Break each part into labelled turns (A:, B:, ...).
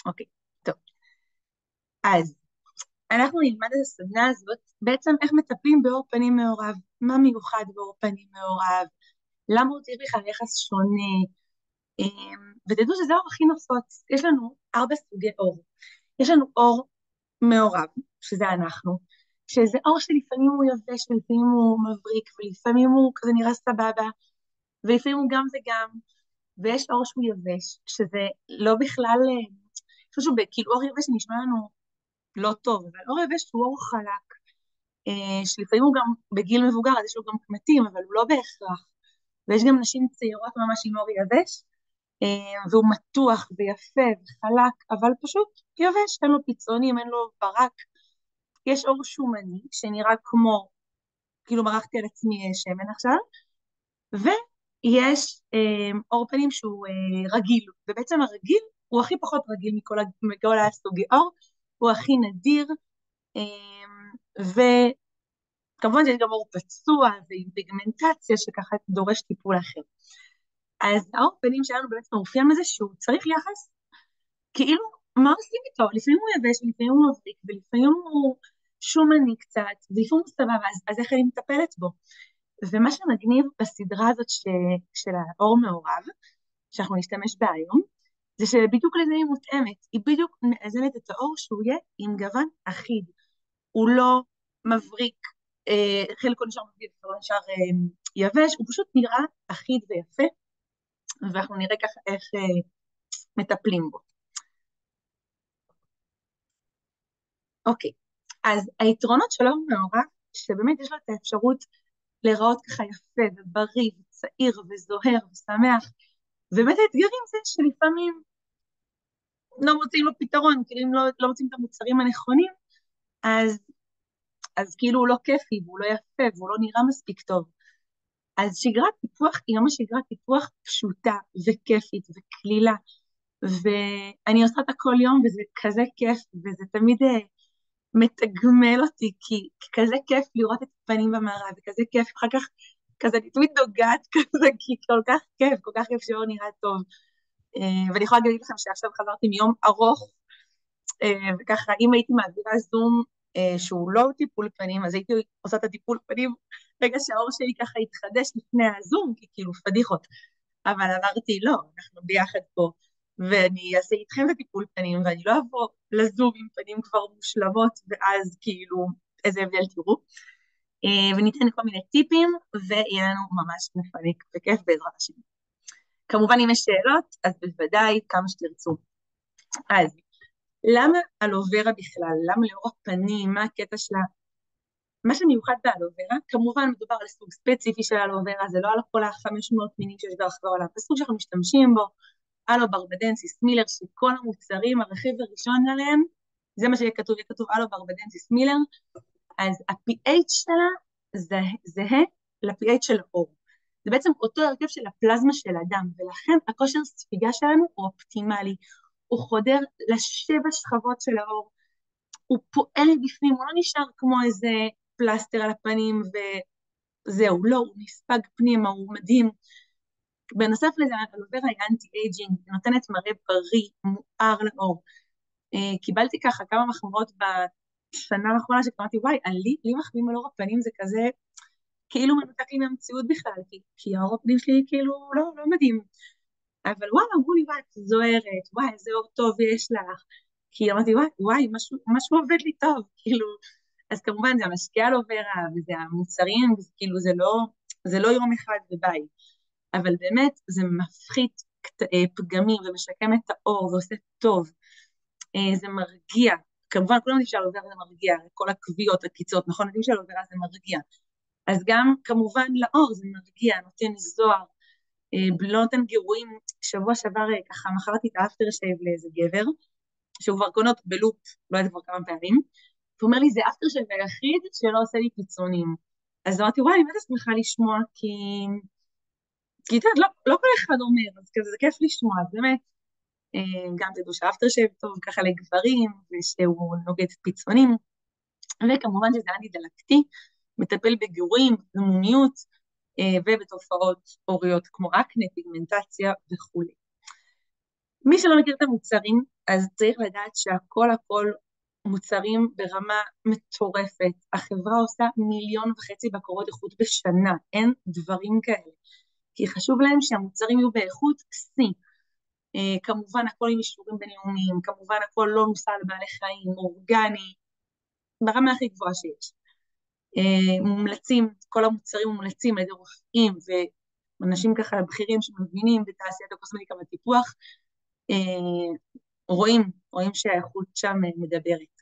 A: אוקיי, טוב. אז אנחנו נלמד את הסדנה הזאת, בעצם איך מטפלים באור פנים מעורב, מה מיוחד באור פנים מעורב, למה הוא צריך בכלל יחס שונה, ותדעו שזה האור הכי נפוץ. יש לנו 4 סוגי אור. יש לנו אור מעורב, שזה אנחנו, שזה אור שלפעמים הוא יבש, ולפעמים הוא מבריק, ולפעמים הוא כזה נראה סבבה, ולפעמים הוא גם וגם, ויש אור שהוא יבש, שזה לא בכלל, חשוב, כאילו אור יבש נשמע לנו לא טוב, אבל אור יבש הוא אור חלק, שלפעמים הוא גם בגיל מבוגר, אז יש לו גם קמטים, אבל הוא לא בהכרח, ויש גם נשים צעירות ממש עם אור יבש, והוא מתוח ויפה וחלק, אבל פשוט יבש, אין לו פיצונים, אין לו ברק. יש אור שומני, שנראה כמו, כאילו מרחתי על עצמי שמן עכשיו, ויש אור פנים שהוא רגיל, ובעצם הרגיל הוא הכי פחות רגיל מכל הסוגי אור, הוא הכי נדיר, וכמובן שיש גם אור פצוע ועם פיגמנטציה שככה דורש טיפול אחר. אז האור פנים שלנו באמת מאופיין מזה שהוא צריך יחס, כאילו, מה עושים איתו? לפעמים הוא יבש, ולפעמים הוא מבריק, ולפעמים הוא שומני קצת, ולפעמים הוא סבבה, אז איך אני מטפלת בו? ומה שמגניב בסדרה הזאת של האור מעורב, שאנחנו נשתמש בה היום, זה שבדיוק לזה היא מותאמת, היא בדיוק מאזנת את האור שהוא יהיה עם גוון אחיד, הוא לא מבריק, חלקו נשאר מבריק, חלקו נשאר יבש, הוא פשוט נראה אחיד ויפה, ואנחנו נראה ככה איך מטפלים בו. אוקיי, אז היתרונות של אור מעורב, שבאמת יש לו את האפשרות להיראות ככה יפה ובריא וצעיר וזוהר ושמח, ובאמת האתגרים זה שלפעמים לא מוצאים לו פתרון, כאילו אם לא מוצאים את המוצרים הנכונים, אז כאילו הוא לא כיפי, והוא לא יפה, והוא לא נראה מספיק טוב. אז שגרת טיפוח היא ממש שגרת טיפוח פשוטה וכיפית וכלילה, ואני עושה אותה כל יום, וזה כזה כיף, וזה תמיד מתגמל אותי, כי כזה כיף לראות את הפנים במראה, וכזה כיף, אחר כך כזה אני תמיד נוגעת כזה, כי כל כך כיף שאור נראה טוב. ואני יכולה להגיד לכם שעכשיו חזרתי מיום ארוך, וככה אם הייתי מעבירה זום שהוא לא טיפול פנים, אז הייתי עושה את הטיפול פנים, רגע שהאור שלי ככה התחדש לפני הזום, כי כאילו פדיחות, אבל אמרתי לא, אנחנו ביחד פה, ואני אעשה איתכם את הטיפול פנים, ואני לא אבוא לזום עם פנים כבר מושלמות, ואז כאילו איזה הבדל תראו, וניתן כל מיני טיפים, ויהיה לנו ממש מפנק וכיף בעזרת השם. כמובן אם יש שאלות, אז בוודאי כמה שתרצו. אז למה אלוברה בכלל? למה לאור הפנים? מה הקטע שלה? מה שמיוחד באלוברה, כמובן מדובר על סוג ספציפי של אלוברה, זה לא על כל ה-500 מינים שיש ברחבי העולם, זה סוג שאנחנו משתמשים בו, אלו ברבדנסיס מילר, שכל המוצרים, הרכיב הראשון עליהם, זה מה שיהיה כתוב, יהיה כתוב אלו ברבדנסיס מילר, אז ה-pH שלה זהה ל-pH של האור. זה בעצם אותו הרכב של הפלזמה של הדם, ולכן הכושר ספיגה שלנו הוא אופטימלי, הוא חודר ל7 שכבות של האור, הוא פועל בפנים, הוא לא נשאר כמו איזה פלסטר על הפנים וזהו, לא, הוא נספג פנימה, הוא מדהים. בנוסף לזה, אלוברה היא אנטי-אייג'ינג, נותנת מראה בריא, מואר לאור. קיבלתי ככה כמה מחמאות בשנה האחרונה שקראתי, וואי, לי מחמיאים על אור הפנים זה כזה, כאילו מנותק לי מהמציאות בכלל, כי האור הפנים שלי כאילו לא מדהים. אבל וואלה, אמרו לי, וואי, את זוהרת, וואי, איזה אור טוב יש לך. כי אמרתי, וואי, משהו עובד לי טוב, כאילו, אז כמובן זה המשקה אלוברה, וזה המוצרים, וזה כאילו, זה לא יום אחד וביי. אבל באמת, זה מפחית פגמים, ומשקם את האור, ועושה טוב. זה מרגיע. כמובן, כולם יודעים שאלוברה זה מרגיע, כל הכוויות, הקיצות, נכון? יודעים שאלוברה זה מרגיע. אז גם, כמובן, לאור זה מרגיע, נותן זוהר, לא נותן גירויים. שבוע שעבר ככה מכרתי את האפטר שייב לאיזה גבר, שהוא כבר קונה אותו בלופ, לא יודעת כבר כמה פעמים, והוא אומר לי, זה אפטר שייב היחיד שלא עושה לי קיצונים. אז אמרתי, וואי, מה זה שמחה לשמוע, כי לא כל אחד אומר, אז כזה זה כיף לשמוע, אז באמת, גם תדעו שהאפטר שייב טוב ככה לגברים, ושהוא נוגד פיצונים, וכמובן שזה אנטי דלקתי, מטפל בגירויים, במומיות, ובתופעות אוריות כמו אקנה, פיגמנטציה וכו'. מי שלא מכיר את המוצרים, אז צריך לדעת שהכל הכל מוצרים ברמה מטורפת. החברה עושה 1.5 מיליון בקרות איכות בשנה, אין דברים כאלה. כי חשוב להם שהמוצרים יהיו באיכות C. כמובן הכל עם אישורים בינלאומיים, כמובן הכל לא נוסע על בעלי חיים, אורגני, ברמה הכי גבוהה שיש. מומלצים, כל המוצרים מומלצים על ידי רופאים ואנשים ככה בכירים שמבינים בתעשיית הקוסמטיקה והטיפוח, רואים שהאיכות שם מדברת.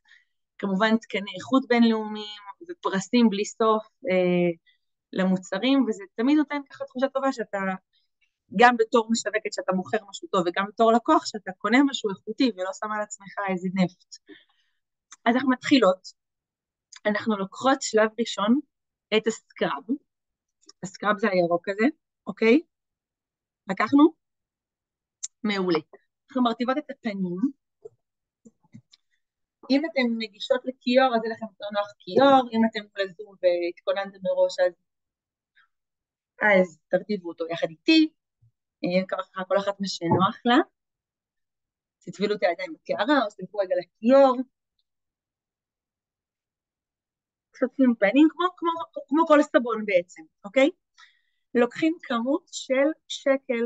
A: כמובן תקני איכות בינלאומיים ופרסים בלי סוף למוצרים, וזה תמיד נותן ככה תחושה טובה שאתה, גם בתור משווקת שאתה מוכר משהו טוב, וגם בתור לקוח שאתה קונה משהו איכותי ולא שם על עצמך איזה נפט. אז אנחנו מתחילות, אנחנו לוקחות שלב ראשון את הסקרב, הסקרב זה הירוק הזה, אוקיי? לקחנו? מעולה. אנחנו מרטיבות את הפנים, אם אתם מגישות לכיור, אז יהיה לכם יותר נוח כיור, אם אתם מולזו והתכוננתם מראש, אז תרטיבו אותו יחד איתי, ככה כל אחת מה שנוח לה, תטבילו את הידיים בקערה, או סתלכו רגע לכיור, שוטפים פנים, כמו כל סבון בעצם, אוקיי? לוקחים כמות של שקל,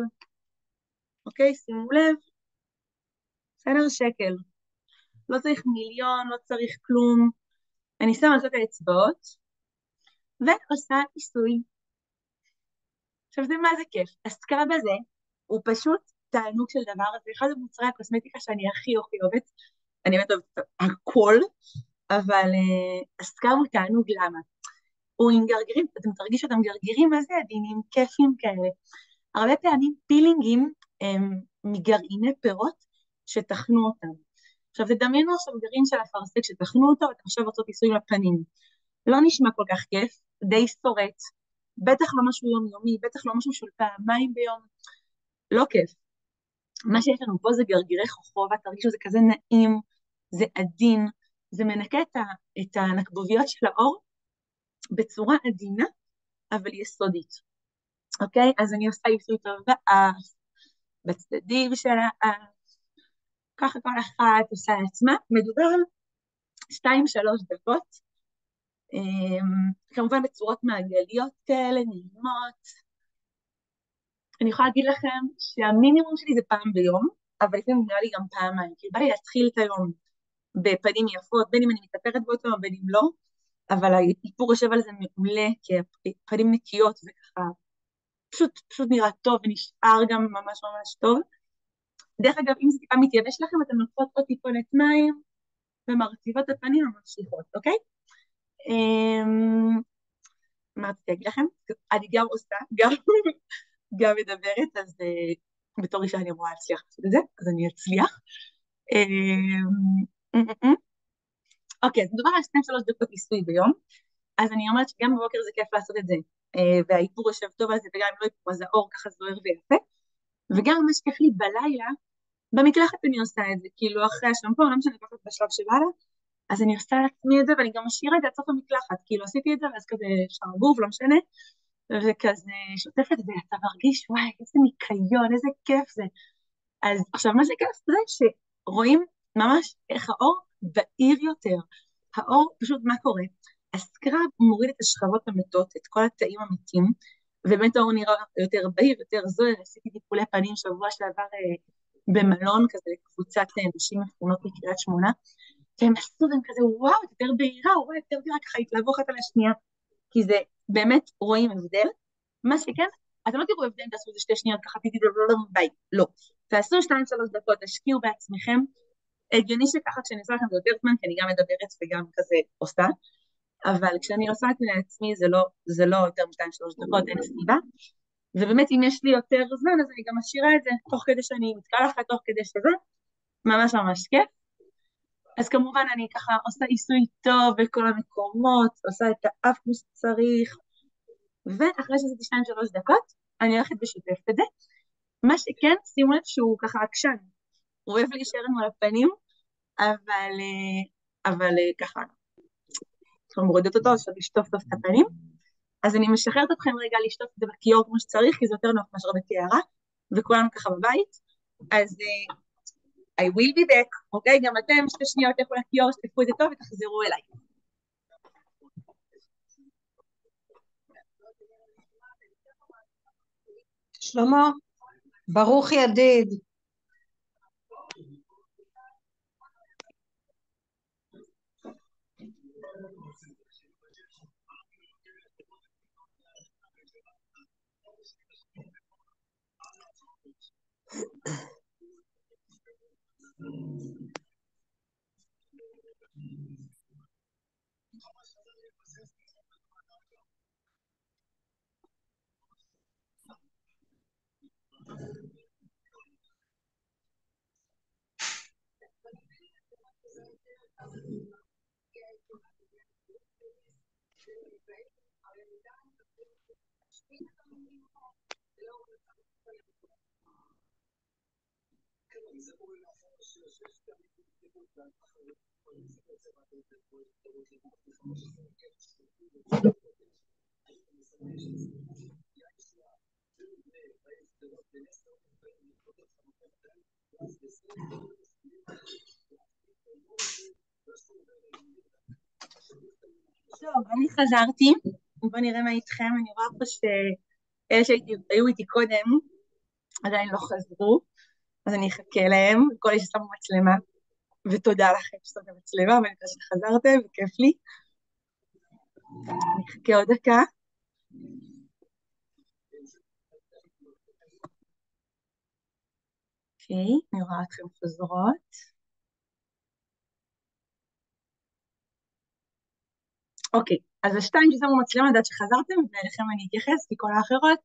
A: אוקיי? שימו לב, בסדר? שקל. לא צריך מיליון, לא צריך כלום. אני שמה על זאת האצבעות, ועושה עיסוי. עכשיו זה מה זה כיף. הסקרב הזה הוא פשוט תענוג של דבר, זה אחד המוצרי הקוסמטיקה שאני הכי אוהבת, אני באמת אוהבת הכל, אבל הסקרב הוא תענוג למה? הוא עם גרגירים, אתם תרגישו אותם גרגירים, מה זה עדינים, כיפים כאלה. הרבה פעמים פילינגים הם מגרעיני פירות שטחנו אותם. עכשיו תדמיינו עכשיו גרעין של אפרסק שטחנו אותו, ואתם עכשיו רוצות עיסוי לפנים. לא נשמע כל כך כיף, די שורט, בטח לא משהו יומיומי, בטח לא משהו של פעמיים ביום, לא כיף. מה שיש לנו פה זה גרגירי חוכובה, תרגישו זה כזה נעים, זה עדין, זה מנקה את הנקבוביות של האור בצורה עדינה, אבל יסודית. אוקיי? אז אני עושה עיסוי טוב באף, בצדדים של האף, ככה כל אחת עושה לעצמה, מדובר על 2-3 דקות, כמובן בצורות מעגליות כאלה, נעימות. אני יכולה להגיד לכם שהמינימום שלי זה פעם ביום, אבל לפעמים נראה לי גם פעמיים, כי בא לי להתחיל את היום בפנים יפות, בין אם אני מתאפרת באותו, בין אם לא, אבל האיפור יושב על זה מעולה, כי הפנים נקיות וככה, פשוט נראה טוב ונשאר גם ממש ממש טוב. דרך אגב, אם זה טיפה מתייבש לכם, אתם לוקחות עוד טיפונת מים ומרטיבות את הפנים וממשיכות, אוקיי? מה רציתי להגיד לכם? אני גם עושה, גם מדברת, אז בתור אישה אני אמורה להצליח לעשות את זה, אז אני אצליח. אוקיי, אז מדובר על 2-3 דקות עיסוי ביום, אז אני אומרת שגם בבוקר זה כיף לעשות את זה, והאיפור יושב טוב על זה, וגם אם לא איפור, אז האור ככה זוהר ויפה, וגם ממש כיף לי בלילה, במקלחת אני עושה את זה, כאילו אחרי השמפו, לא משנה לקחת בשלב שבאלה, אז אני עושה לעצמי את זה, ואני גם משאירה את זה עד סוף המקלחת, כאילו עשיתי את זה, ואז כזה שרבוב, לא משנה, וכזה שוטפת, ואתה מרגיש, וואי, איזה ניקיון, איזה כיף זה. אז עכשיו, מה שכיף זה שרואים ממש איך האור בהיר יותר. האור, פשוט מה קורה? הסקרב מוריד את השכבות המתות, את כל התאים המתים, ובאמת האור נראה יותר בהיר, יותר זוהר. עשיתי טיפולי פנים שבוע שעבר במלון כזה, קבוצת נשים מפונות מקריית שמונה, והם עשו them כזה, וואו, את יותר בהירה, וואו, יותר בהירה, ככה התלהבו אחת על השנייה, כי זה באמת רואים הבדל. מה שכן, אתם לא תראו הבדל, תעשו איזה 2 שניות, ככה תגידו, ביי, לא. תעשו 2-3 דקות, תשקיעו בעצמכם. הגיוני שככה כשאני עושה לכם זה יותר זמן, כי אני גם מדברת וגם כזה עושה, אבל כשאני עושה את לעצמי זה לא יותר מ2-3 דקות, אין סיבה. ובאמת אם יש לי יותר זמן, אז אני גם משאירה את זה, תוך כדי שאני מתקלחת, תוך כדי שזה, ממש ממש כיף. אז כמובן אני ככה עושה עיסוי טוב בכל המקומות, עושה את האף כמו שצריך, ואחרי שעשיתי 2-3 דקות, אני הולכת ושוטפת את זה. מה שכן, שימו לב שהוא ככה עקשן, הוא אוהב להישאר לנו על הפנים, אבל ככה, אנחנו מורידות אותו, אז לשטוף טוב את הפנים. אז אני משחררת אתכם רגע לשטוף את זה בכיור כמו שצריך, כי זה יותר נוח מאשר בקערה, וכולנו ככה בבית. אז I will be back, אוקיי? גם אתם 2 שניות תלכו לקיוסק, תקחו את זה טוב ותחזרו אליי.
B: שלמה, ברוך ידיד.
A: טוב, אני חזרתי, בואו נראה מה איתכם, אני רואה פה שאלה שהיו איתי קודם עדיין לא חזרו, אז אני אחכה להם, כל אלה ששמו מצלמה, ותודה לכם ששמתם מצלמה, ואני חושבת שחזרתם, וכיף לי. אני אחכה עוד דקה. אוקיי, אני רואה אתכם חוזרות. אוקיי, אז השתיים ששמו מצלמה, לדעת שחזרתם, ואליכם אני אתייחס, כי כל האחרות,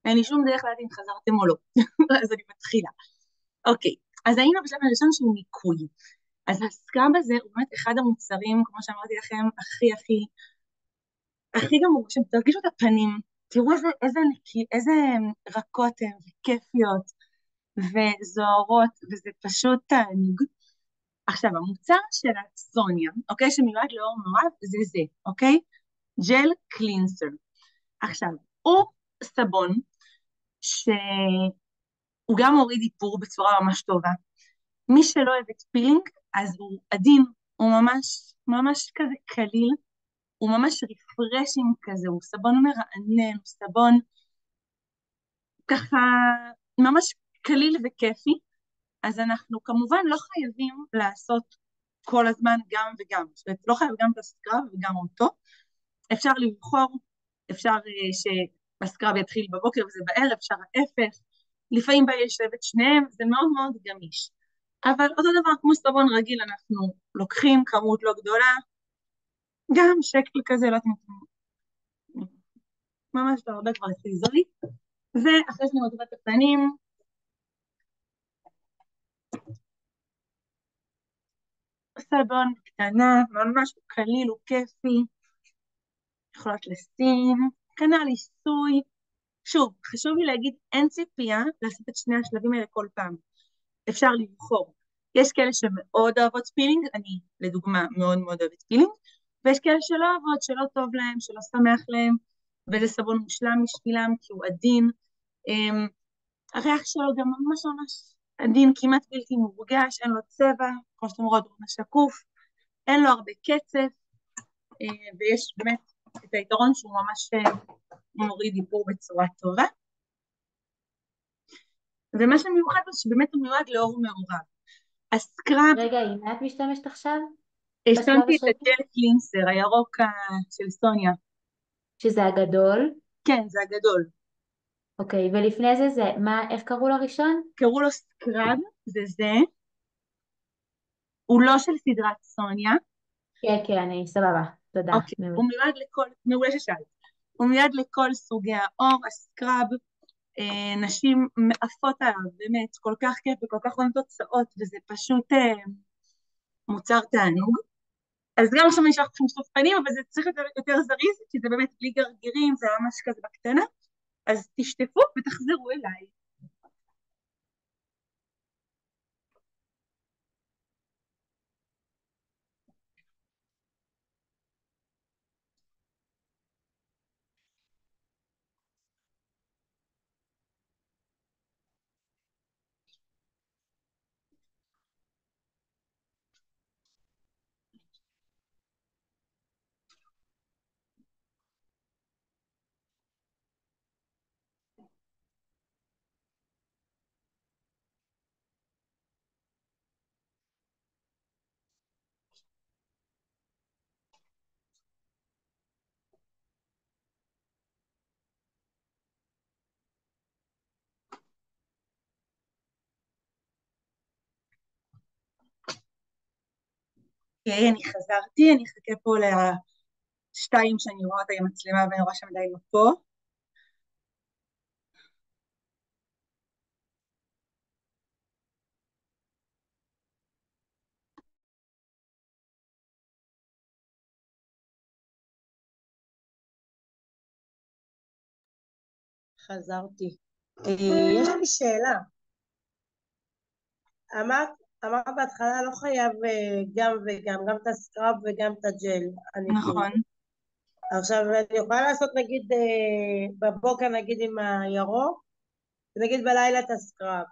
A: אין לי שום דרך לדעת אם חזרתם או לא. אז אני מתחילה. אוקיי, אז היינו בשלב הראשון של ניקוי. אז הסקראב הזה הוא באמת אחד המוצרים, כמו שאמרתי לכם, הכי גמור, שתרגישו את הפנים, תראו איזה רכות הן, וכיפיות, וזוהרות, וזה פשוט תענוג. עכשיו, המוצר של הסוניה, אוקיי, שמיועד לאור מעורב, זה, אוקיי? ג'ל קלינסר. עכשיו, הוא סבון שהוא גם מוריד איפור בצורה ממש טובה. מי שלא אוהב את פילינג, אז הוא עדין, הוא ממש כזה קליל, הוא ממש רפרשינג כזה, הוא סבון מרענן, הוא סבון ככה ממש קליל וכיפי, אז אנחנו כמובן לא חייבים לעשות כל הזמן גם וגם, זאת אומרת, לא חייב גם את הסקרב וגם אותו, אפשר לבחור, אפשר שהסקרב יתחיל בבוקר וזה בערב, אפשר ההפך, לפעמים בא לשלב את שניהם, זה מאוד מאוד גמיש. אבל אותו דבר כמו סבון רגיל, אנחנו לוקחים כמות לא גדולה, גם שקל כזה, לא יודעת, ממש לא הרבה כבר אצלי זוהי, ואחרי שאני מוטבת את הפנים, סבון קטנה, ממש קליל וכיפי, יכולות לשים, כנ"ל עיסוי, שוב, חשוב לי להגיד, אין ציפייה לעשות את שני השלבים האלה כל פעם. אפשר לבחור. יש כאלה שמאוד אוהבות פילינג, אני לדוגמה מאוד מאוד אוהבת פילינג, ויש כאלה שלא אוהבות, שלא טוב להם, שלא שמח להם, וזה סבון מושלם בשבילם, כי הוא עדין. הריח שלו גם ממש ממש עדין, כמעט בלתי מורגש, אין לו צבע, כמו שאתם רואות, הוא ממש שקוף, אין לו הרבה קצף, ויש באמת את היתרון שהוא ממש מוריד איפור בצורה טובה. ומה שמיוחד זה שבאמת הוא מיועד לאור מעורב. הסקראב,
C: רגע, עם מה את משתמשת עכשיו? בשלב
A: השתמתי את
C: השני?
A: הג'ל קלינסר, הירוק של סוניה.
C: שזה הגדול.
A: כן, זה הגדול.
C: אוקיי, ולפני זה, איך קראו לראשון?
A: קראו לו סקראב, זה. הוא לא של סדרת סוניה.
C: כן, כן, אני סבבה, תודה.
A: אוקיי, הוא מיועד לכל, מעולה ששאלת. הוא מיועד לכל סוגי האור, הסקראב, נשים מעפות עליו, באמת, כל כך כיף וכל כך רואים תוצאות, וזה פשוט מוצר תענוג. אז גם עכשיו אני אשלח לכם שטוף פנים, אבל זה צריך להיות יותר זריז, כי זה באמת בלי גרגירים, זה ממש כזה בקטנה. אז תשטפו ותחזרו אליי. אוקיי, אני חזרתי, אני אחכה פה לשתיים שאני רואה אותה עם מצלמה ואני רואה שהם עדיין לא פה.
D: חזרתי. יש לי שאלה. אמרת בהתחלה לא חייב גם וגם, גם את הסקראב וגם את הג'ל הניקוי.
A: נכון,
D: עכשיו אני יכולה לעשות נגיד בבוקר נגיד עם הירוק, ונגיד בלילה את הסקראב.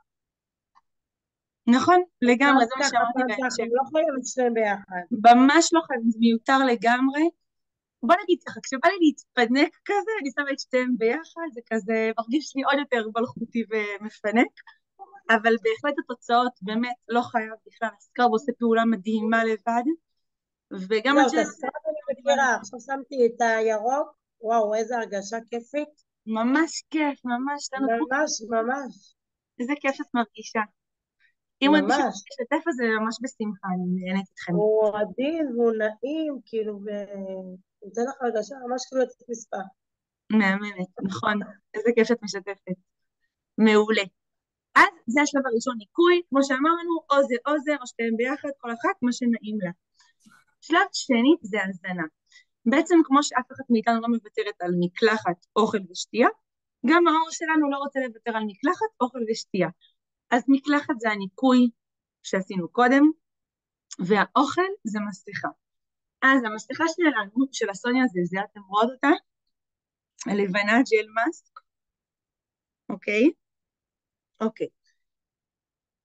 A: נכון, לגמרי,
D: פעם
A: זה מה
D: ככה,
A: שאמרתי
D: פעם ככה,
A: בהמשך.
D: לא חייב את שניהם ביחד.
A: ממש לא חייב, זה מיותר לגמרי. בוא נגיד ככה, כשבא לי להתפנק כזה, אני שמה את שתיהם ביחד, זה כזה מרגיש לי עוד יותר מלכותי ומפנק, אבל בהחלט התוצאות באמת לא חייב בכלל, הסקרב עושה פעולה מדהימה לבד, וגם
D: זהו, את
A: הג'ל עושה
D: הסקראב אני
A: מדהימה
D: מכירה,
A: לבד.
D: עכשיו שמתי את הירוק, וואו, איזה הרגשה כיפית.
A: ממש כיף, ממש, תנוחו,
D: ממש, ממש,
A: איזה כיף שאת מרגישה. אם עוד מישהו
D: ממש.
A: רוצה לשתף, אז זה ממש בשמחה, אני נהנית איתכם.
D: הוא עדין והוא נעים, כאילו, והוא נותן לך הרגשה ממש כאילו יצאת מספר.
A: מהממת, נכון, איזה כיף שאת משתפת. מעולה. אז זה השלב הראשון, ניקוי, כמו שאמרנו, או זה, או שתיהם ביחד, כל אחת, מה שנעים לה. שלב שני זה הזנה. בעצם כמו שאף אחת מאיתנו לא מוותרת על מקלחת, אוכל ושתייה, גם העור שלנו לא רוצה לוותר על מקלחת, אוכל ושתייה. אז מקלחת זה הניקוי שעשינו קודם, והאוכל זה מסכה. אז המסכה שלנו, של הסוניה זה, אתם רואות אותה? הלבנה ג'ל מאסק, אוקיי? אוקיי.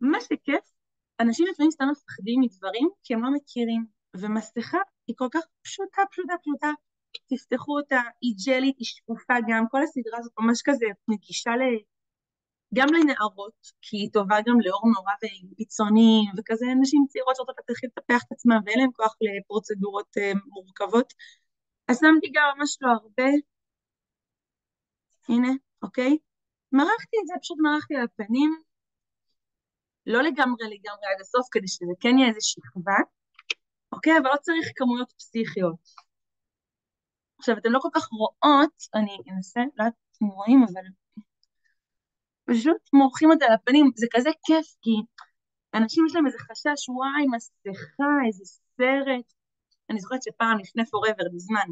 A: מה שכיף, אנשים לפעמים סתם מפחדים מדברים כי הם לא מכירים, ומסכה היא כל כך פשוטה, פשוטה, פשוטה, תפתחו אותה, היא ג'לית, היא שקופה גם, כל הסדרה הזאת ממש כזה נגישה גם לנערות, כי היא טובה גם לאור מעורב קיצוני, וכזה נשים צעירות שרוצות להתחיל לטפח את עצמם, ואין להם כוח לפרוצדורות מורכבות. אז שמתי גם ממש לא הרבה, הנה, אוקיי? מרחתי את זה, פשוט מרחתי על הפנים, לא לגמרי עד הסוף, כדי שזה כן יהיה איזה שכבה, אוקיי? אבל לא צריך כמויות פסיכיות. עכשיו, אתם לא כל כך רואות, אני אנסה, לא יודעת אם אתם רואים, אבל פשוט מורחים את זה על הפנים, זה כזה כיף, כי אנשים יש להם איזה חשש, וואי, מסכה, איזה סרט. אני זוכרת שפעם לפני forever, בזמן,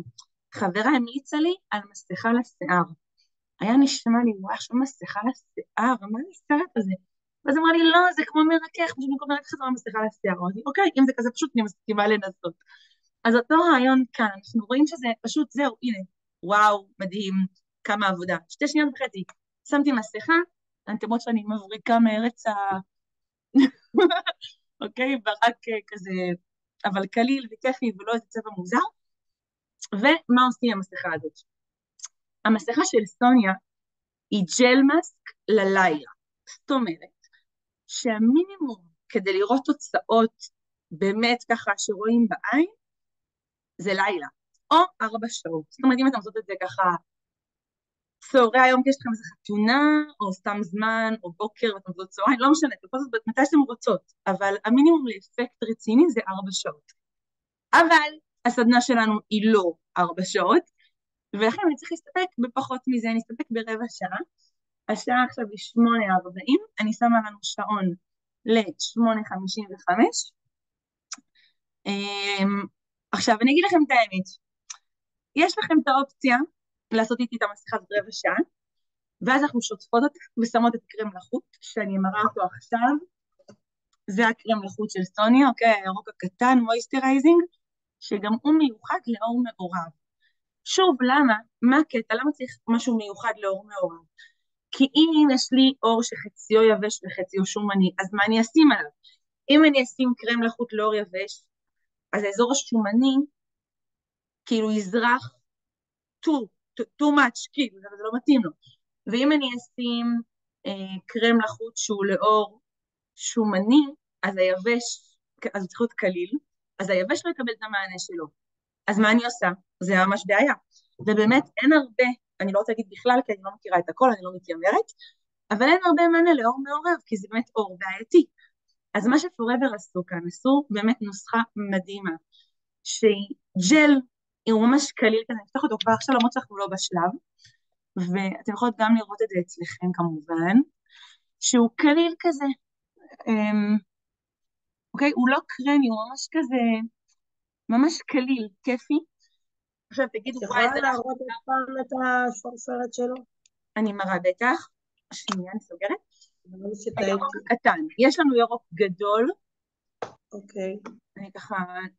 A: חברה המליצה לי על מסכה לשיער. היה נשמע לי, וואי, עכשיו מסכה לשיער, מה זה הסרט הזה? ואז אמרה לי, לא, זה כמו מרכך, פשוט במקום מרכך חזרה מסכה לשיער. אמרתי, אוקיי, אם זה כזה פשוט, אני מסכימה לנסות. אז אותו רעיון כאן, אנחנו רואים שזה פשוט, זהו, הנה, וואו, מדהים, כמה עבודה. 2 שניות וחצי, שמתי מסכה, אתם רואות שאני מבריקה מארץ אוקיי, ברק כזה, אבל קליל וכיפי ולא איזה צבע מוזר. ומה עושים עם המסכה הזאת? המסכה של סוניה היא ג'ל מאסק ללילה. זאת אומרת שהמינימום כדי לראות תוצאות באמת ככה שרואים בעין, זה לילה, או 4 שעות. זאת אומרת, אם אתם עושות את זה ככה, צהרי היום כי יש לכם איזה חתונה, או סתם זמן, או בוקר, ואתם עושות צהריים, לא משנה, אתם יכולות לעשות מתי שאתם רוצות, אבל המינימום לאפקט רציני זה 4 שעות. אבל הסדנה שלנו היא לא 4 שעות, ולכן אני צריך להסתפק בפחות מזה, אני אסתפק ברבע שעה. השעה עכשיו היא 8:40, אני שמה לנו שעון ל-8:55. עכשיו, אני אגיד לכם את האמת. יש לכם את האופציה לעשות איתי את המסכה הזאת רבע שעה, ואז אנחנו שוטפות אותה ושמות את קרם לחוט, שאני מראה אותו עכשיו. זה הקרם לחוט של סוניה, אוקיי, הירוק הקטן, מויסטרייזינג, שגם הוא מיוחד לאור מעורב. שוב, למה? מה הקטע? למה צריך משהו מיוחד לאור מעורב? כי אם יש לי אור שחציו יבש וחציו שומני, אז מה אני אשים עליו? אם אני אשים קרם לחוט לאור יבש, אז האזור השומני כאילו יזרח too much, כאילו, זה לא מתאים לו. ואם אני אשים קרם לחוט שהוא לאור שומני, אז היבש, אז הוא צריך להיות קליל, אז היבש לא יקבל את המענה שלו. אז מה אני עושה? זה ממש בעיה. ובאמת אין הרבה, אני לא רוצה להגיד בכלל, כי אני לא מכירה את הכל, אני לא מתיימרת, אבל אין הרבה מענה לאור מעורב, כי זה באמת אור בעייתי. אז מה שפוראבר עשו כאן, עשו באמת נוסחה מדהימה. שהיא ג'ל, הוא ממש קליל כזה, נפתח אותו כבר עכשיו למרות שאנחנו לא בשלב, ואתם יכולות גם לראות את זה אצלכם כמובן, שהוא קליל כזה, אוקיי? הוא לא קרמי, הוא ממש כזה, ממש קליל, כיפי. עכשיו תגידו,
D: את
A: וואי,
D: יכולה
A: זה
D: להראות עוד פעם את השורשרת שלו?
A: אני מראה בטח, שנייה, אני סוגרת.
D: נראה לי
A: הירוק
D: שטעיתי.
A: הקטן, יש לנו ירוק גדול,
D: אוקיי.
A: אני ככה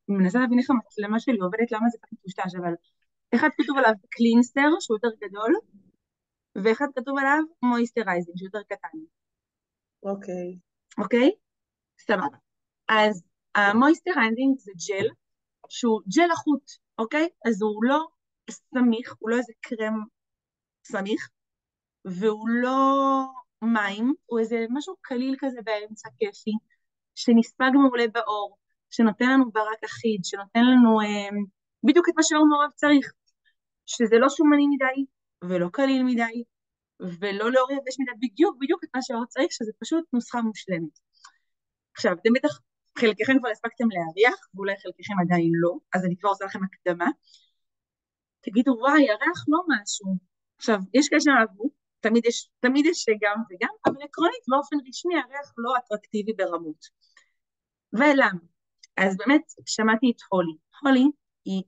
A: מנסה להבין איך המצלמה שלי עובדת, למה זה ככה מטושטש, אבל אחד כתוב עליו קלינסר, שהוא יותר גדול, ואחד כתוב עליו מויסטרייזינג, שהוא יותר קטן,
D: אוקיי.
A: אוקיי? סבבה. אז המויסטרייזינג זה ג'ל, שהוא ג'ל החוט, אוקיי? אז הוא לא סמיך, הוא לא איזה קרם סמיך, והוא לא מים, הוא איזה משהו קליל כזה באמצע כיפי, שנספג מעולה באור, שנותן לנו ברק אחיד, שנותן לנו בדיוק את מה שאור מעורב צריך, שזה לא שומני מדי, ולא קליל מדי, ולא לעור יבש מדי, בדיוק את מה שאור צריך, שזה פשוט נוסחה מושלמת. עכשיו, אתם בטח, חלקכם כבר הספקתם להריח, ואולי חלקכם עדיין לא, אז אני כבר עושה לכם הקדמה. תגידו, וואי, הריח לא משהו. עכשיו, יש כאלה שאהבו, תמיד יש גם וגם, אבל עקרונית, באופן רשמי, הריח לא אטרקטיבי ברמות. ולמה? אז באמת, שמעתי את הולי. הולי היא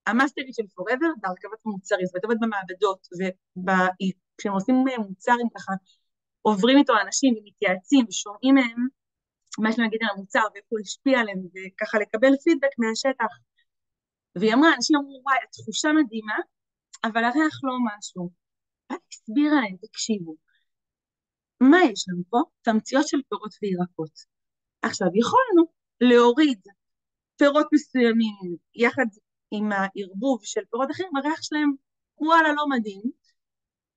A: המאסטרית של פוראבר, בהרכבת מוצרים, זאת אומרת, במעבדות, וכשהם עושים מוצרים ככה, עוברים איתו אנשים ומתייעצים ושומעים מהם, מה יש להם להגיד על המוצר ואיך הוא השפיע עליהם, וככה לקבל פידבק מהשטח. והיא אמרה, אנשים אמרו, וואי, התחושה מדהימה, אבל הריח לא משהו. ואת הסבירה להם, תקשיבו. מה יש לנו פה? תמציות של פירות וירקות. עכשיו, יכולנו להוריד פירות מסוימים יחד עם הערבוב של פירות אחרים, הריח שלהם, וואלה, לא מדהים,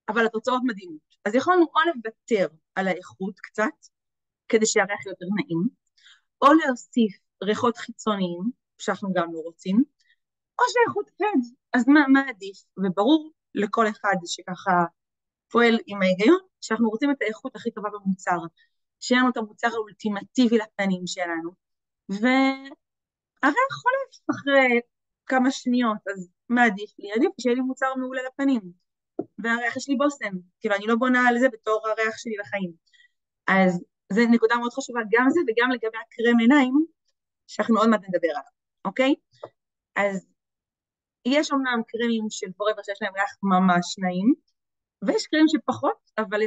A: אבל התוצאות מדהימות. אז יכולנו או לוותר על האיכות קצת, כדי שהריח יותר נעים, או להוסיף ריחות חיצוניים, שאנחנו גם לא רוצים, או שהאיכות עד, אז מה עדיף? וברור לכל אחד שככה פועל עם ההיגיון, שאנחנו רוצים את האיכות הכי טובה במוצר, שיהיה לנו את המוצר האולטימטיבי לפנים שלנו, והריח חולף אחרי כמה שניות, אז מה עדיף לי? עדיף שיהיה לי מוצר מעולה לפנים, והריח יש לי בושם, כאילו אני לא בונה על זה בתור הריח שלי לחיים. אז זו נקודה מאוד חשובה, גם זה וגם לגבי הקרם עיניים, שאנחנו עוד מעט נדבר עליו, אוקיי? אז יש אומנם קרמים של פוראבר שיש להם ריח ממש נעים, ויש קרמים שפחות, אבל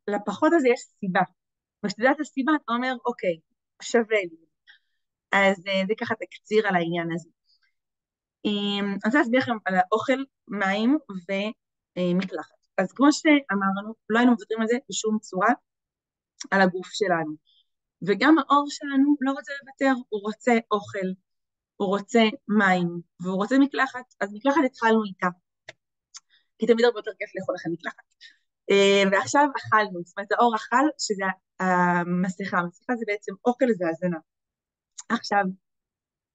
A: לפחות הזה יש סיבה. וכשאתה יודעת הסיבה, אתה אומר, אוקיי, שווה לי. אז זה ככה תקציר על העניין הזה. אני רוצה להסביר לכם על האוכל, מים ומקלחת. אז כמו שאמרנו, לא היינו מוותרים על זה בשום צורה, על הגוף שלנו. וגם האור שלנו לא רוצה לוותר, הוא רוצה אוכל, הוא רוצה מים, והוא רוצה מקלחת, אז מקלחת התחלנו איתה. כי תמיד הרבה יותר כיף לאכול לכם מקלחת. ועכשיו אכלנו, זאת אומרת, האור אכל, שזה המסכה. המסכה זה בעצם אוכל, זה הזנה. עכשיו,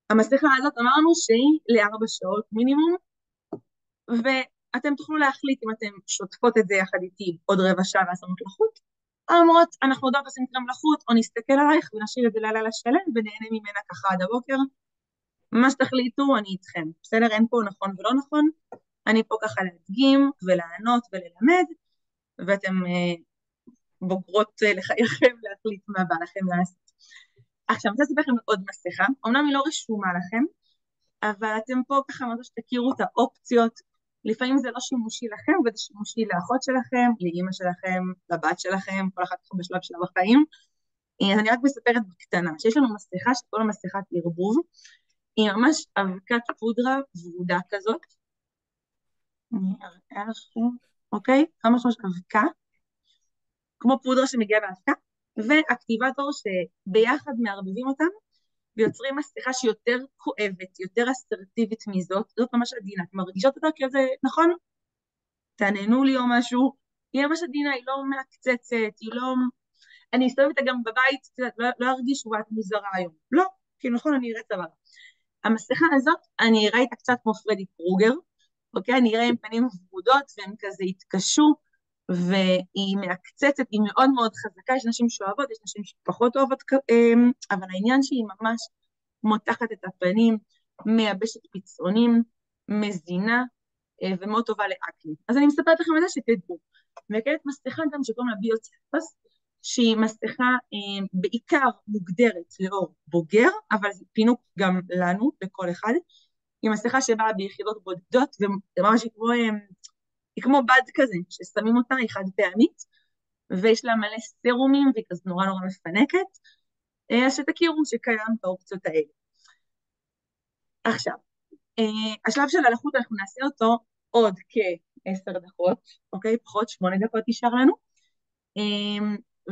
A: המסכה הזאת אמרנו שהיא ל4 שעות מינימום, ואתם תוכלו להחליט אם אתם שוטפות את זה יחד איתי עוד רבע שעה ועשינו לחוט, או אומרות, אנחנו יודעות עושים קרם לחוט, או נסתכל עלייך ונשאיר את זה לילה שלם, ונהנה ממנה ככה עד הבוקר. מה שתחליטו, אני איתכם. בסדר, אין פה נכון ולא נכון, אני פה ככה להדגים ולענות וללמד, ואתם בוגרות לחייכם להחליט מה בא לכם לעשות. עכשיו, אני רוצה לספר לכם עוד מסכה, אמנם היא לא רשומה לכם, אבל אתם פה ככה ממש שתכירו את האופציות, לפעמים זה לא שימושי לכם, וזה שימושי לאחות שלכם, לאמא שלכם, לבת שלכם, כל אחת ככה בשלב שלה בחיים. אז אני רק מספרת בקטנה, שיש לנו מסכה שכל המסכת ערבוב, היא ממש אבקת פודרה ורודה כזאת, אני אראה לכם, אוקיי? ממש אבקה, כמו פודרה שמגיעה באבקה, ואקטיבטור שביחד מערבבים אותם, ויוצרים מסכה שהיא יותר כואבת, יותר אסרטיבית מזאת, זאת ממש עדינה, אתם מרגישות אותה כזה, נכון? תעננו לי או משהו, היא ממש עדינה, היא לא מעקצצת, היא לא... אני אסתובב איתה גם בבית, לא ארגיש ואת מוזרה היום, לא, כי נכון, אני אראה צבא. המסכה הזאת, אני אראה איתה קצת כמו פרדי קרוגר, אוקיי? אני אראה עם פנים ורודות, והם כזה התקשו, והיא מעקצצת, היא מאוד מאוד חזקה, יש נשים שאוהבות, יש נשים שפחות אוהבות, אבל העניין שהיא ממש מותחת את הפנים, מייבשת פצעונים, מזינה, ומאוד טובה לאקני. אז אני מספרת לכם על זה שתדעו. וכעת מסכה גם שקוראים לה ביוטספס, שהיא מסכה בעיקר מוגדרת לאור בוגר, אבל זה פינוק גם לנו, לכל אחד. היא מסכה שבאה ביחידות בודדות, וממש היא כמו בד כזה, ששמים אותה, היא חד פעמית, ויש לה מלא סרומים, והיא כזה נורא נורא מפנקת, אז שתכירו שקיים את האופציות האלה. עכשיו, השלב של הלחות אנחנו נעשה אותו עוד כ10 דקות, אוקיי? פחות 8 דקות נשאר לנו.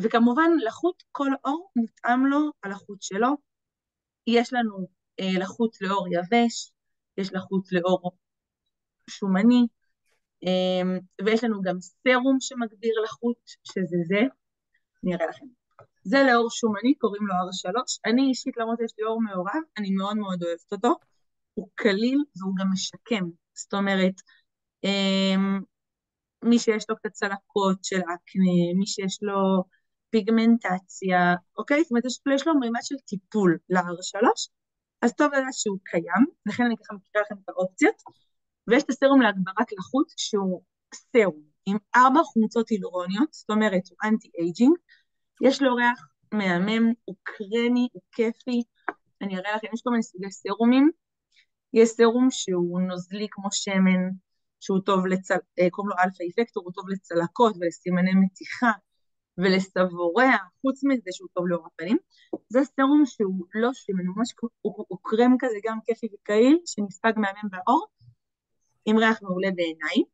A: וכמובן לחות כל אור מותאם לו על החוט שלו. יש לנו לחות לאור יבש, יש לחות לאור שומני, ויש לנו גם סרום שמגביר לחות, שזה זה, אני אראה לכם. זה לאור שומני, קוראים לו R3. אני אישית, למרות יש לי אור מעורב, אני מאוד מאוד אוהבת אותו. הוא קליל והוא גם משקם. זאת אומרת, מי שיש לו קצת צלקות של אקנה, מי שיש לו פיגמנטציה, אוקיי? זאת אומרת, יש לו מימד של טיפול ל-R3, אז טוב לדעת שהוא קיים, לכן אני ככה מכירה לכם את האופציות, ויש את הסרום להגברת לחות, שהוא סרום עם 4 חומצות הילורוניות, זאת אומרת, הוא אנטי-אייג'ינג, יש לו ריח מהמם, הוא קרמי, הוא כיפי, אני אראה לכם, יש כל מיני סוגי סרומים, יש סרום שהוא נוזלי כמו שמן, שהוא טוב קוראים לו אלפא אפקטור, הוא טוב לצלקות ולסימני מתיחה ולסבוריה, חוץ מזה שהוא טוב לאור הפנים. זה סרום שהוא לא שמן, הוא קרם כזה גם כיפי וקהיל, שנספג מהמם באור, עם ריח מעולה בעיניים,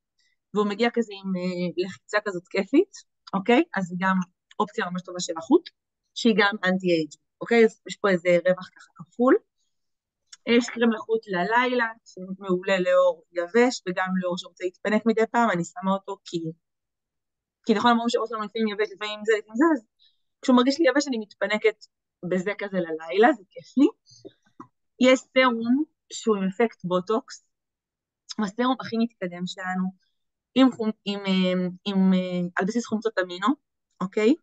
A: והוא מגיע כזה עם לחיצה כזאת כיפית, אוקיי? אז גם אופציה ממש טובה של החוט, שהיא גם אנטי-אייג', אוקיי? אז יש פה איזה רווח ככה כפול. יש קרם לחות ללילה, שמעולה לאור יבש, וגם לאור שרוצה להתפנק מדי פעם, אני שמה אותו כי נכון אמרו שאור שלנו לפעמים יבש, לפעמים זה, לפעמים זה, אז כשהוא מרגיש לי יבש אני מתפנקת בזה כזה ללילה, זה כיף לי. יש סרום שהוא עם אפקט בוטוקס, הסרום הכי מתקדם שלנו, על בסיס חומצות אמינו, אוקיי?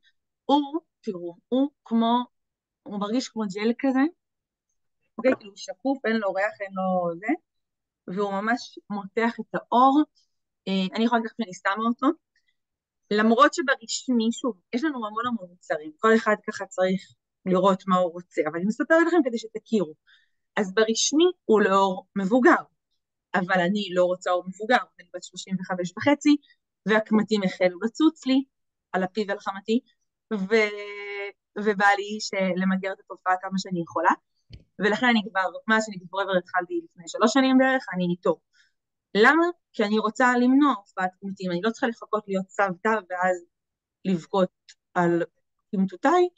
A: תראו, הוא מרגיש כמו ג'ל כזה, אוקיי, כאילו הוא שקוף, אין לו ריח, אין לו זה, והוא ממש מותח את האור, אני יכולה לקחת שאני שמה אותו, למרות שברשמי, שוב, יש לנו המון המון מוצרים, כל אחד ככה צריך לראות מה הוא רוצה, אבל אני מספרת לכם כדי שתכירו, אז ברשמי הוא לאור מבוגר, אבל אני לא רוצה אור מבוגר, אני בת 35 וחצי, והקמטים החלו לצוץ לי, על הפי ועל חמתי, ובא לי למגר את התופעה כמה שאני יכולה, ולכן אני כבר, מה שאני כבר התחלתי לפני 3 שנים בערך, אני איתו. למה? כי אני רוצה למנוע הופעת קמטים, אני לא צריכה לחכות להיות סבתא ואז לבכות על קמטותיי,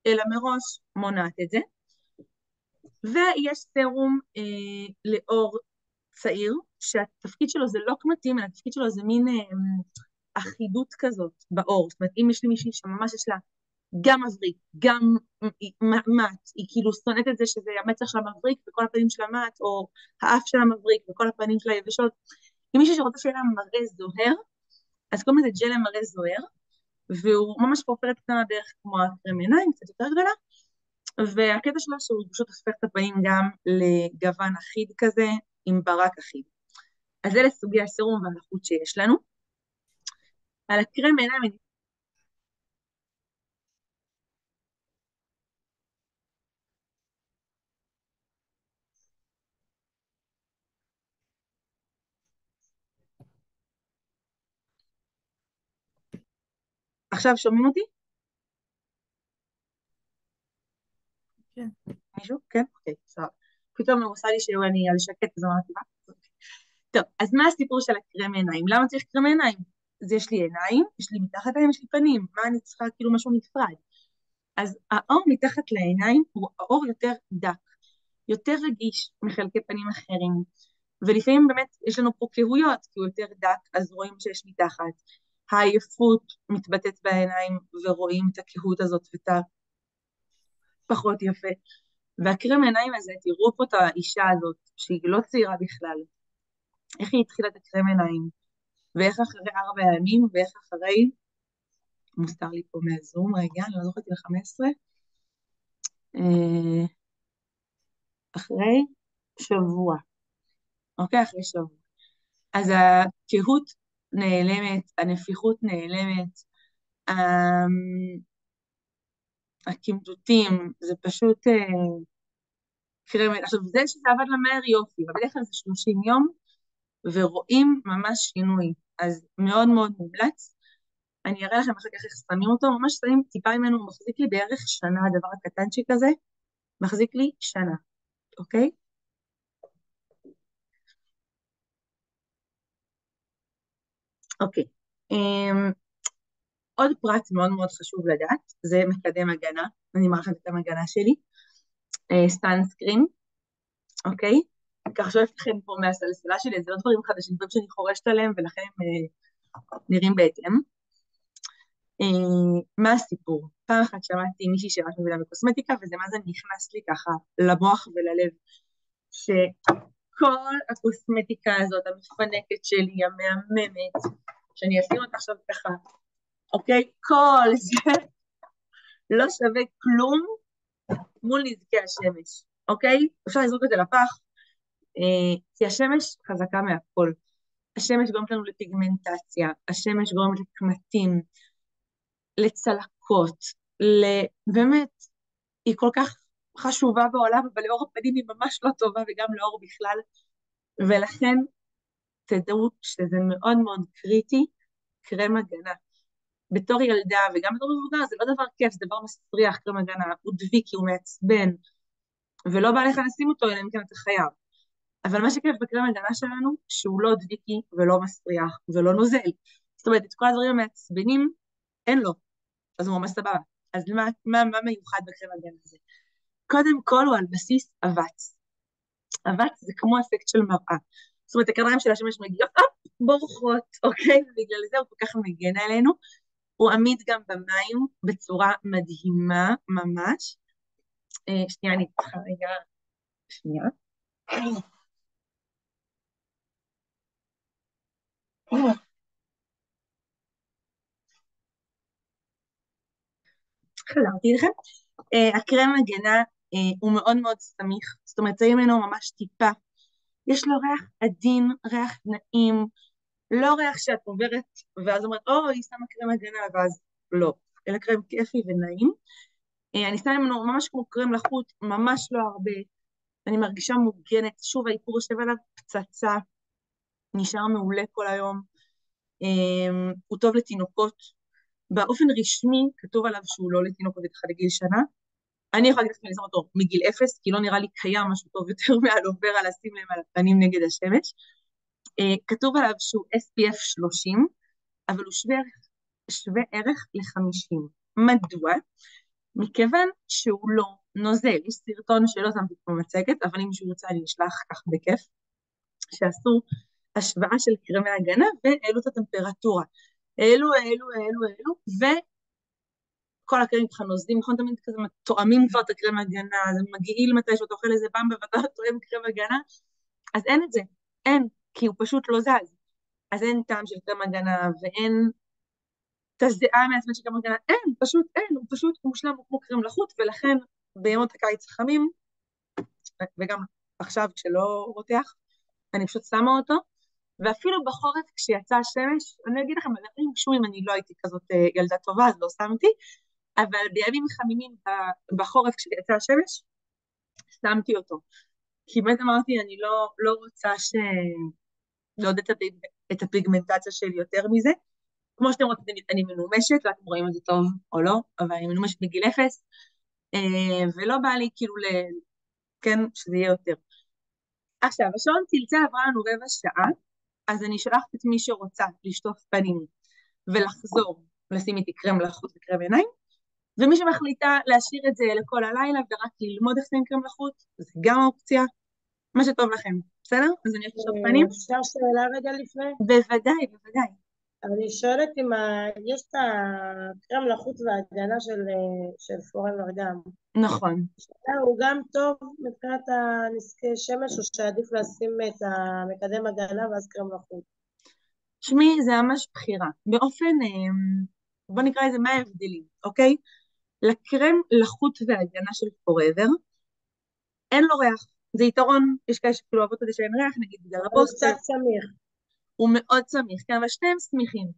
A: אלא מראש מונעת את זה. ויש סרום לאור צעיר, שהתפקיד שלו זה לא קמטים, אלא התפקיד שלו זה מין אחידות כזאת באור. זאת אומרת, אם יש לי מישהי שממש יש לה גם מבריק, גם מעט, היא כאילו שונאת את זה שזה המצח של המבריק וכל הפנים של המעט, או האף של המבריק וכל הפנים של היבשות. אם מישהו שרוצה שיהיה לה מראה זוהר, אז קוראים לזה ג'ל למראה זוהר, והוא ממש פרופרת קטנה דרך כמו הקרם עיניים, קצת יותר גדולה, והקטע שלו שהוא פשוט הופך את הפנים גם לגוון אחיד כזה, עם ברק אחיד. אז זה לסוגי הסרום והלחות שיש לנו. על הקרם עיניים אני עכשיו שומעים אותי?
E: כן.
A: מישהו? כן? אוקיי, סבבה. פתאום הוא עושה לי שאני על שקט, אז אמרתי מה? טוב, אז מה הסיפור של הקרם עיניים? למה צריך קרם עיניים? אז יש לי עיניים, יש לי מתחת לעיניים, יש לי פנים, מה אני צריכה כאילו משהו נפרד? אז האור מתחת לעיניים הוא האור יותר דק, יותר רגיש מחלקי פנים אחרים, ולפעמים באמת יש לנו פה קהויות, כי הוא יותר דק, אז רואים שיש מתחת. העייפות מתבטאת בעיניים ורואים את הקהות הזאת ואת הפחות יפה. והקרם עיניים הזה, תראו פה את האישה הזאת, שהיא לא צעירה בכלל, איך היא התחילה את הקרם עיניים, ואיך אחרי 4 ימים, ואיך אחרי, מוסתר לי פה מהזום, רגע, אני לא זוכרת ל-15, אחרי שבוע, אוקיי? אחרי שבוע. אז הקהות נעלמת, הנפיחות נעלמת, הקמטוטים, זה פשוט קרם. עכשיו, זה שזה עבד לה מהר יופי, אבל בדרך כלל זה 30 יום, ורואים ממש שינוי. אז מאוד מאוד מומלץ. אני אראה לכם אחר כך איך שמים אותו, ממש שמים טיפה ממנו, הוא מחזיק לי בערך שנה, הדבר הקטנצ'יק הזה, מחזיק לי שנה, אוקיי? אוקיי. עוד פרט מאוד מאוד חשוב לדעת, זה מקדם הגנה, אני מראה לכם את מקדם הגנה שלי, סטנסקרין, אוקיי? כך שואפת לכם פה מהסלסלה שלי, זה לא דברים חדשים, דברים שאני חורשת עליהם, ולכן הם נראים בהתאם. מה הסיפור? פעם אחת שמעתי מישהי שמש מבינה בקוסמטיקה, וזה מה זה נכנס לי ככה למוח וללב, שכל הקוסמטיקה הזאת, המפנקת שלי, המהממת, שאני אשים אותה עכשיו ככה, אוקיי? כל זה לא שווה כלום מול נזקי השמש, אוקיי? אפשר לזרוק את זה לפח, כי השמש חזקה מהכל. השמש גורמת לנו לפיגמנטציה, השמש גורמת לקמטים, לצלקות, באמת, היא כל כך חשובה בעולם, אבל לאור הפנים היא ממש לא טובה, וגם לאור בכלל, ולכן תדעו שזה מאוד מאוד קריטי, קרם הגנה. בתור ילדה וגם בתור מבוגר, זה לא דבר כיף, זה דבר מסריח, קרם הגנה, הוא דביקי, הוא מעצבן, ולא בא לך לשים אותו, אלא אם כן אתה חייב. אבל מה שכיף בקרם הגנה שלנו, שהוא לא דביקי ולא מסריח ולא נוזל. זאת אומרת, את כל הדברים המעצבנים, אין לו. אז הוא ממש סבבה. אז מה מיוחד בקרם הגנה הזה? קודם כל הוא על בסיס אבץ. אבץ זה כמו אפקט של מראה. זאת אומרת, הקרניים של השמש מגיעות, בורחות, אוקיי? ובגלל זה הוא כל כך מגן עלינו. הוא עמיד גם במים בצורה מדהימה, ממש. שנייה, אני צריכה רגע, שנייה. חזרתי לכם. הקרם הגנה הוא מאוד מאוד סמיך, זאת אומרת, זה ממנו ממש טיפה. יש לו ריח עדין, ריח נעים, לא ריח שאת עוברת, ואז אומרת, היא שמה קרם הגנה, ואז לא, אלא קרם כיפי ונעים. אני שמה ממנו ממש כמו קרם לחוט, ממש לא הרבה, אני מרגישה מוגנת, שוב האיפור יושב עליו פצצה, נשאר מעולה כל היום, הוא טוב לתינוקות, באופן רשמי כתוב עליו שהוא לא לתינוקות עד לגיל שנה, אני יכולה להגיד לכם לשים אותו מגיל 0, כי לא נראה לי קיים משהו טוב יותר מהאלוברה לשים להם על הפנים נגד השמש, כתוב עליו שהוא SPF 30, אבל הוא שווה ערך ל-50. מדוע? מכיוון שהוא לא נוזל, יש סרטון שלא שמתי פה מצגת, אבל אם מישהו ירצה אני אשלח כך בכיף, שעשו השוואה של קרמי הגנה והעלו את הטמפרטורה. העלו, וכל הקרמים ככה נוזלים, נכון תמיד כזה תואמים כבר את הקרם הגנה, זה מגעיל מתי שאתה אוכל איזה במבה ואתה תואם קרם הגנה, אז אין את זה, אין, כי הוא פשוט לא זז. אז אין טעם של קרם הגנה ואין את הזיעה מעצמת של קרם הגנה, אין, פשוט אין, הוא פשוט מושלם, הוא כמו קרם לחוט, ולכן בימות הקיץ החמים, וגם עכשיו כשלא רותח, אני פשוט שמה אותו, ואפילו בחורף כשיצא השמש, אני אגיד לכם, שוב אם אני לא הייתי כזאת ילדה טובה, אז לא שמתי, אבל בימים חמימים בחורף כשיצא השמש, שמתי אותו. כי באמת אמרתי, אני לא רוצה לעודד את הפיגמנטציה שלי יותר מזה. כמו שאתם רואים, אני מנומשת, ואתם רואים את זה טוב או לא, אבל אני מנומשת בגיל 0, ולא בא לי כאילו כן, שזה יהיה יותר. עכשיו, השעון צלצל, עברה לנו רבע שעה, אז אני שלחת את מי שרוצה לשטוף פנים ולחזור, לשים איתי קרם לחוט וקרם עיניים, ומי שמחליטה להשאיר את זה לכל הלילה ורק ללמוד איך שמים קרם לחוט, זה גם האופציה, מה שטוב לכם, בסדר? אז אני אשטוף פנים.
D: אפשר שאלה רגע לפני?
A: בוודאי.
D: אני שואלת אם יש את הקרם לחוץ והגנה של פורבר גם.
A: נכון.
D: הוא גם טוב מבחינת הנזקי שמש, או שעדיף לשים את המקדם הגנה ואז קרם לחוץ?
A: שמי, זה ממש בחירה. באופן, בוא נקרא לזה מה ההבדלים, אוקיי? לקרם לחוט והגנה של פורבר, אין לו ריח, זה יתרון, יש כאלה שכאילו אוהבות את זה שאין ריח, נגיד בגלל
D: אבל הוא
A: הבוסטר,
D: קצת סמיך.
A: הוא מאוד סמיך, כן, אבל שניהם סמיכים.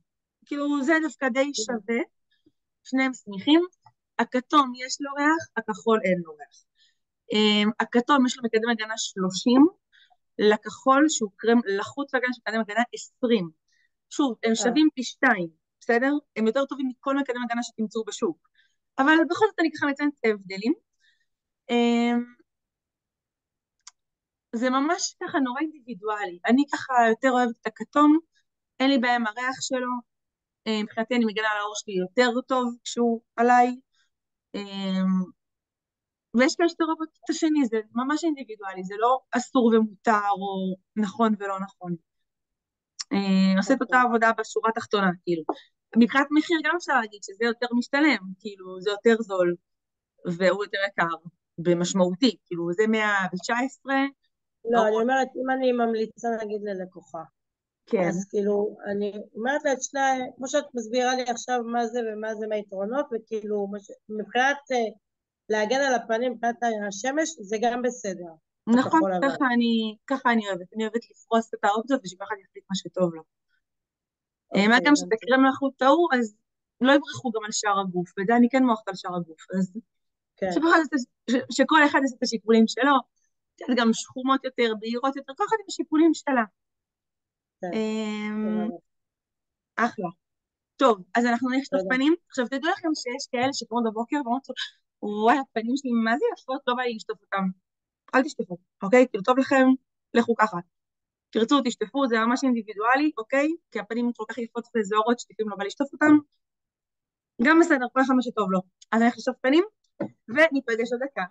A: כאילו זה דווקא די שווה, שניהם סמיכים. הכתום יש לו ריח, הכחול אין לו ריח. הכתום יש לו מקדם הגנה 30, לכחול שהוא קרם לחוץ והגנה של מקדם הגנה 20. שוב, הם שווים פי 2, בסדר? הם יותר טובים מכל מקדם הגנה שתמצאו בשוק. אבל בכל זאת אני ככה מציינת הבדלים. זה ממש ככה נורא אינדיבידואלי. אני ככה יותר אוהבת את הכתום, אין לי בעיה עם הריח שלו, מבחינתי אני מגנה על העור שלי יותר טוב כשהוא עליי, ויש כאלה שאתה רואה את השני, זה ממש אינדיבידואלי, זה לא אסור ומותר או נכון ולא נכון. עושה את אותה עבודה בשורה התחתונה, כאילו. מבחינת מחיר גם אפשר להגיד שזה יותר משתלם, כאילו זה יותר זול, והוא יותר יקר, במשמעותי, כאילו זה 119,
D: לא, אני אומרת, אם אני ממליצה נגיד ללקוחה,
A: כן,
D: אז כאילו, אני אומרת לה את שני, כמו שאת מסבירה לי עכשיו מה זה ומה זה מהיתרונות, וכאילו, מבחינת להגן על הפנים, מבחינת השמש, זה גם בסדר.
A: נכון,
D: הכחול לבן.
A: ככה אני אוהבת לפרוס את האופציות, ושכל אחד יחליט מה שטוב לו.
D: אוקיי,
A: מה גם
D: הבנתי.
A: שאתה קרם לחוט טהור, אז לא יברחו גם על שאר הגוף, וזה אני כן מועכת על שאר הגוף, אז
D: כן,
A: שכל אחד יעשה את השיקולים שלו, קצת גם שחומות יותר, בהירות יותר, כל אחד עם השיקולים שלה.
D: כן,
A: אמ,
D: סבבה.
A: אחלה. טוב, אז אנחנו נשטוף
D: תודה.
A: פנים. עכשיו תדעו לכם שיש כאלה שקוראים בבוקר ואומרות, וואי, הפנים שלי מה זה יפות, לא בא לי לשטוף אותם. אל תשטפו, אוקיי? כאילו טוב לכם, לכו ככה. תרצו, תשטפו, זה ממש אינדיבידואלי, אוקיי? כי הפנים כל כך יפות וזוהרות, שטיפים לא בא לשטוף אותם. גם בסדר, כל אחד מה שטוב לו. אז אני לשטוף פנים, וניפגש עוד דקה.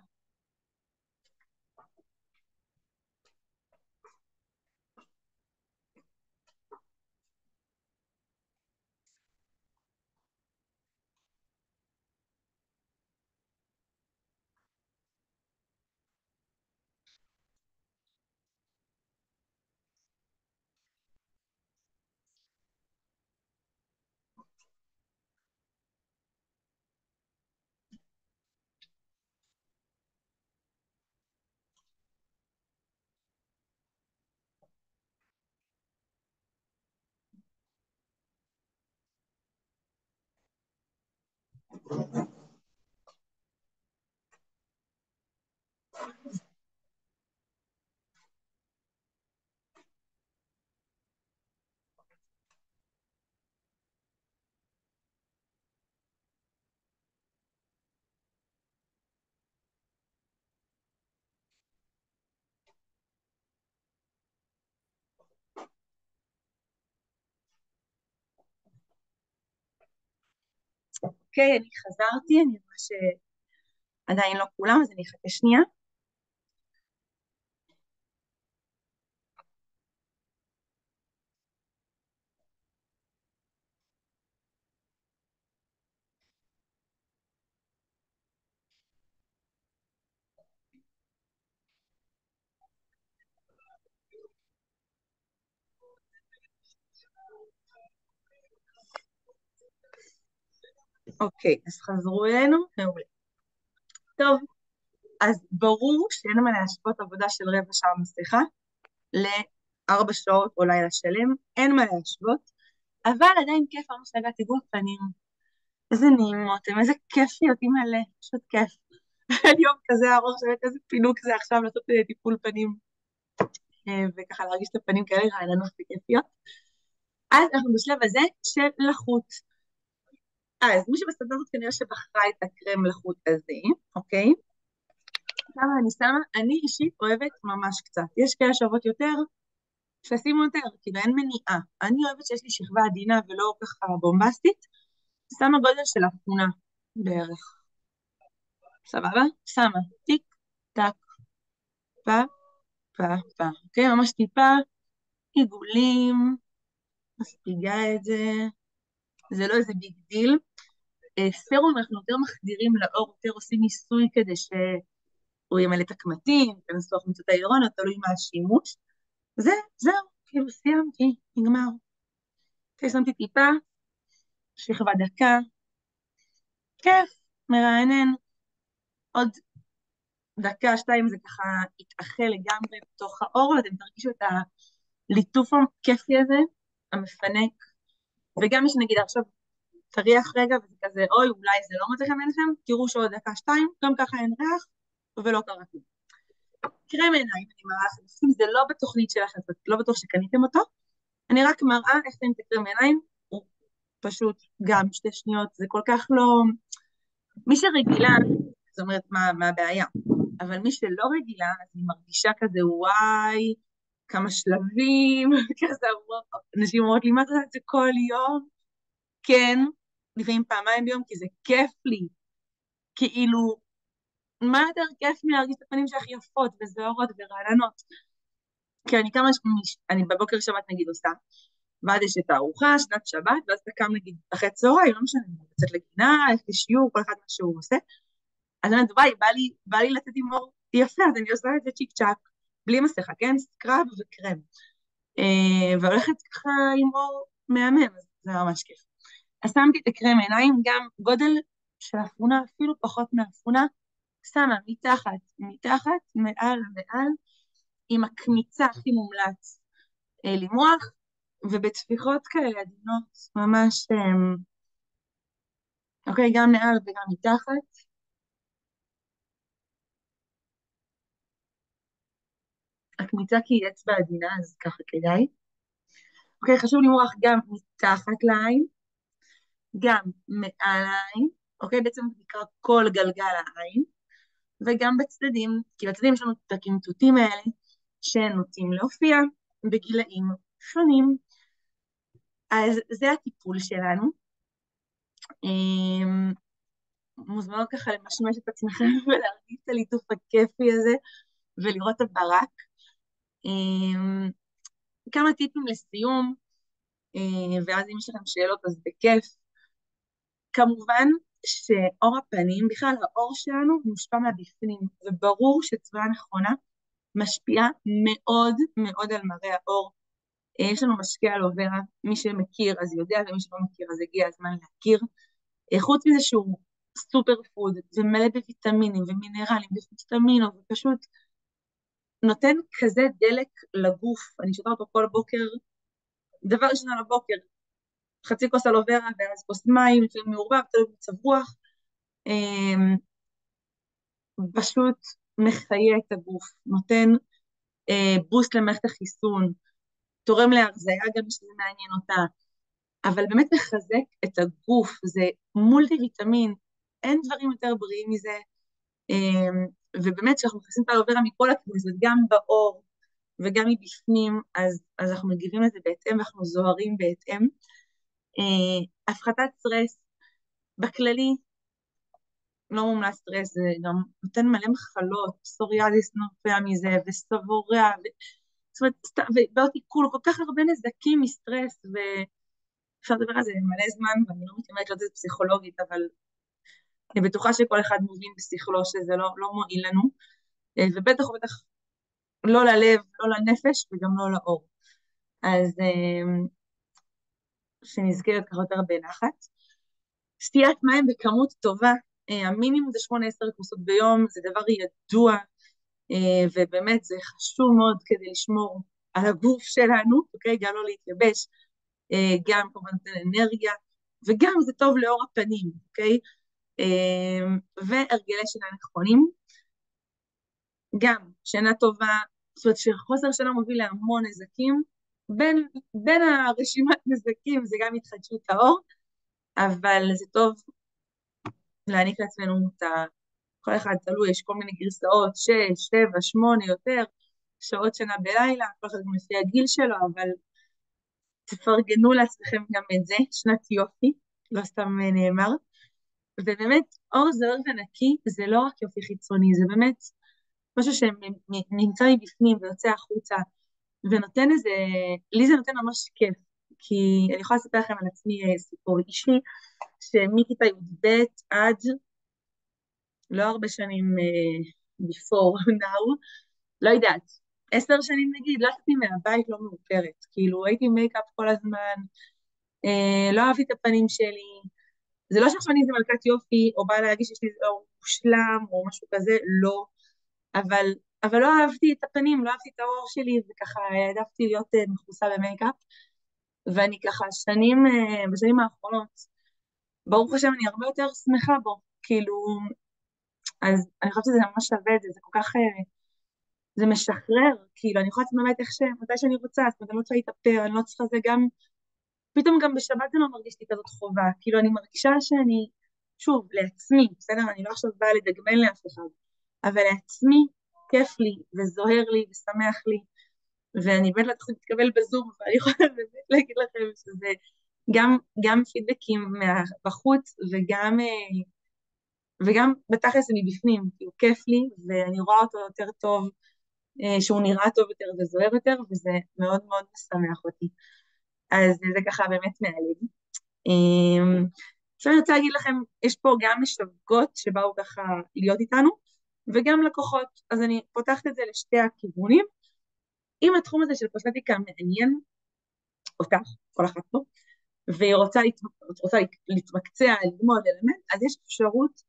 A: אוקיי, אני חזרתי, אני רואה שעדיין לא כולם, אז אני אחכה שנייה. אוקיי, אז חזרו אלינו, מעולה. טוב, אז ברור שאין מה להשוות עבודה של רבע שעה מסכה ל4 שעות או לילה שלם, אין מה להשוות, אבל עדיין כיף ממש לגעת איגוד פנים. איזה נעימות, הם איזה כיפיות, מלא, פשוט כיף. אין יום כזה ארוך שבאמת איזה פינוק זה עכשיו לעשות טיפול פנים, וככה להרגיש את הפנים כאלה רעננות וכיפיות. אז אנחנו בשלב הזה של לחוט. אז מי שבסטנדרטות כנראה שבחרה את הקרם לחוט הזה, אוקיי? כמה אני שמה? אני אישית אוהבת ממש קצת. יש כאלה שאוהבות יותר, שישימו יותר, כאילו אין מניעה. אני אוהבת שיש לי שכבה עדינה ולא ככה בומבסטית, שמה גודל של אפונה בערך. סבבה? שמה טיק, טק, פה, פה, פה. אוקיי? ממש טיפה עיגולים, מספיגה את זה. זה לא איזה ביג דיל. סרום אנחנו יותר מחדירים לאור, יותר עושים ניסוי כדי שהוא ימלא את הקמטים, כנסו חומצות ההירון, תלוי מה השימוש. זהו, כאילו סיימתי, נגמר. אוקיי, שמתי טיפה, שכבה דקה, כיף, מרענן, עוד דקה, שתיים, זה ככה יתאחה לגמרי בתוך האור, ואתם תרגישו את הליטוף הכיפי הזה, המפנק, וגם מי שנגיד עכשיו תריח רגע, וזה כזה, אוי, אולי זה לא מוצא חן בעיניכם, תראו שעוד דקה, שתיים, גם ככה אין ריח, ולא קרה כלום. קרם עיניים, אני מראה לכם, זה לא בתוכנית שלכם, לא בטוח שקניתם אותו, אני רק מראה איך אתם תקרם עיניים, הוא פשוט גם 2 שניות, זה כל כך לא... מי שרגילה, זאת אומרת, מה הבעיה? אבל מי שלא רגילה, אז היא מרגישה כזה, וואי, כמה שלבים, כזה, אנשים אומרות לי, מה אתה יודעת, זה כל יום? כן, לפעמים פעמיים ביום, כי זה כיף לי. כאילו, מה יותר כיף מלהרגיש את הפנים שלך יפות וזהורות ורעננות? כי אני בבוקר שבת נגיד עושה, ואז יש את הארוחה, שנת שבת, ואז אתה קם נגיד אחרי צהריים, לא משנה, לצאת לגינה, איך לשיעור, כל אחד מה שהוא עושה. אז אני אומרת, וואי, בא לי לצאת עם אור יפה, אז אני עושה את זה צ'יק צ'אק, בלי מסכה, כן? סקרב וקרם. והולכת ככה עם אור מהמם, אז זה ממש כיף. אז שמתי את הקרם עיניים, גם גודל של האפונה, אפילו פחות מהאפונה, שמה מתחת, מעל, עם הקמיצה הכי מומלץ למוח, ובצפיחות כאלה עדינות, ממש, אוקיי, גם מעל וגם מתחת. הקמיצה כי היא אצבע עדינה, אז ככה כדאי. אוקיי, חשוב למרוח גם מתחת לעין, גם מעל העין, אוקיי, בעצם זה נקרא כל גלגל העין, וגם בצדדים, כי בצדדים יש לנו את הקמטוטים האלה, שנוטים להופיע בגילאים שונים. אז זה הטיפול שלנו. מוזמנות ככה למשמש את עצמכם ולהרגיש את הליטוף הכיפי הזה, ולראות את הברק. כמה טיפים לסיום, ואז אם יש לכם שאלות אז בכיף. כמובן שאור הפנים, בכלל האור שלנו מושפע מהבפנים, וברור שצבע נכונה משפיעה מאוד מאוד על מראה האור. יש לנו משקיע על אוברה, מי שמכיר אז יודע, ומי שלא מכיר אז הגיע הזמן להכיר. חוץ מזה שהוא סופר פוד, ומלא בוויטמינים ומינרלים וויטמינות, ופשוט נותן כזה דלק לגוף. אני שותה אותו כל בוקר, דבר ראשון על הבוקר, חצי כוס על אוברה, ואז כוס מים, לפעמים מעורבב, תלוי במצב רוח, פשוט מחיה את הגוף, נותן בוסט למערכת החיסון, תורם להרזיה גם שזה מעניין אותה, אבל באמת מחזק את הגוף, זה מולטי ויטמין, אין דברים יותר בריאים מזה, ובאמת כשאנחנו מכניסים את האלוברה מכל הכניסות, גם באור וגם מבפנים, אז אנחנו מגיבים לזה בהתאם, ואנחנו זוהרים בהתאם. הפחתת סטרס, בכללי, לא מומלץ סטרס, זה גם נותן מלא מחלות, פסוריאזיס נובע מזה, וסבוריה, זאת אומרת, ובעוד עיכול, כל כך הרבה נזקים מסטרס, ואפשר לדבר על זה מלא זמן, ואני לא מתאמרת לזה פסיכולוגית, אבל אני בטוחה שכל אחד מבין בשכלו שזה לא מועיל לנו, ובטח ובטח לא ללב, לא לנפש, וגם לא לאור. אז שנזכרת ככה יותר בנחת. שתיית מים בכמות טובה, המינימום זה 8-10 כוסות ביום, זה דבר ידוע, ובאמת זה חשוב מאוד כדי לשמור על הגוף שלנו, אוקיי? גם לא להתייבש, גם כמובן נותן אנרגיה, וגם זה טוב לאור הפנים, אוקיי? והרגלי שינה נכונים, גם שינה טובה, זאת אומרת שחוסר שינה מוביל להמון נזקים, בין הרשימת נזקים זה גם התחדשות האור, אבל זה טוב להעניק לעצמנו את כל אחד תלוי, יש כל מיני גרסאות, 6, 7, 8 יותר, שעות שינה בלילה, כל אחד גם לפי הגיל שלו, אבל תפרגנו לעצמכם גם את זה, שנת יופי, לא סתם נאמר, ובאמת אור זהור ונקי זה לא רק יופי חיצוני, זה באמת משהו שנמצא מבפנים ויוצא החוצה, ונותן איזה, לי זה נותן ממש כיף, כי אני יכולה לספר לכם על עצמי סיפור אישי, שמכיתה י"ב עד לא הרבה שנים before now, לא יודעת, 10 שנים נגיד, לא יצאתי מהבית לא מאופרת, כאילו הייתי מייקאפ כל הזמן, לא אהבתי את הפנים שלי, זה לא שעכשיו אני איזה מלכת יופי, או באה להגיש שיש לי אור מושלם, או משהו כזה, לא, אבל, אבל לא אהבתי את הפנים, לא אהבתי את העור שלי, וככה העדפתי להיות מכוסה במייקאפ, ואני ככה בשנים האחרונות, ברוך השם אני הרבה יותר שמחה בו, כאילו, אז אני חושבת שזה ממש שווה את זה, זה כל כך, זה משחרר, כאילו, אני יכולה לעשות באמת מתי שאני רוצה, זאת אומרת, אני לא צריכה להתאפר, אני לא צריכה זה גם, פתאום גם בשבת זה לא מרגיש לי כזאת חובה, כאילו, אני מרגישה שאני, שוב, לעצמי, בסדר? אני לא עכשיו באה לדגמן לאף אחד, אבל לעצמי כיף לי, וזוהר לי, ושמח לי, ואני באמת לא צריכה להתקבל בזום, ואני יכולה באמת להגיד לכם שזה גם פידבקים בחוץ, וגם בתכלס זה מבפנים, כאילו כיף לי, ואני רואה אותו יותר טוב, שהוא נראה טוב יותר וזוהר יותר, וזה מאוד מאוד משמח אותי. אז זה ככה באמת מהלב. עכשיו אני רוצה להגיד לכם, יש פה גם משווקות שבאו ככה להיות איתנו, וגם לקוחות, אז אני פותחת את זה לשתי הכיוונים. אם התחום הזה של קוסמטיקה מעניין אותך, כל אחת פה, והיא רוצה להתמקצע, ללמוד אלמנט, אז יש אפשרות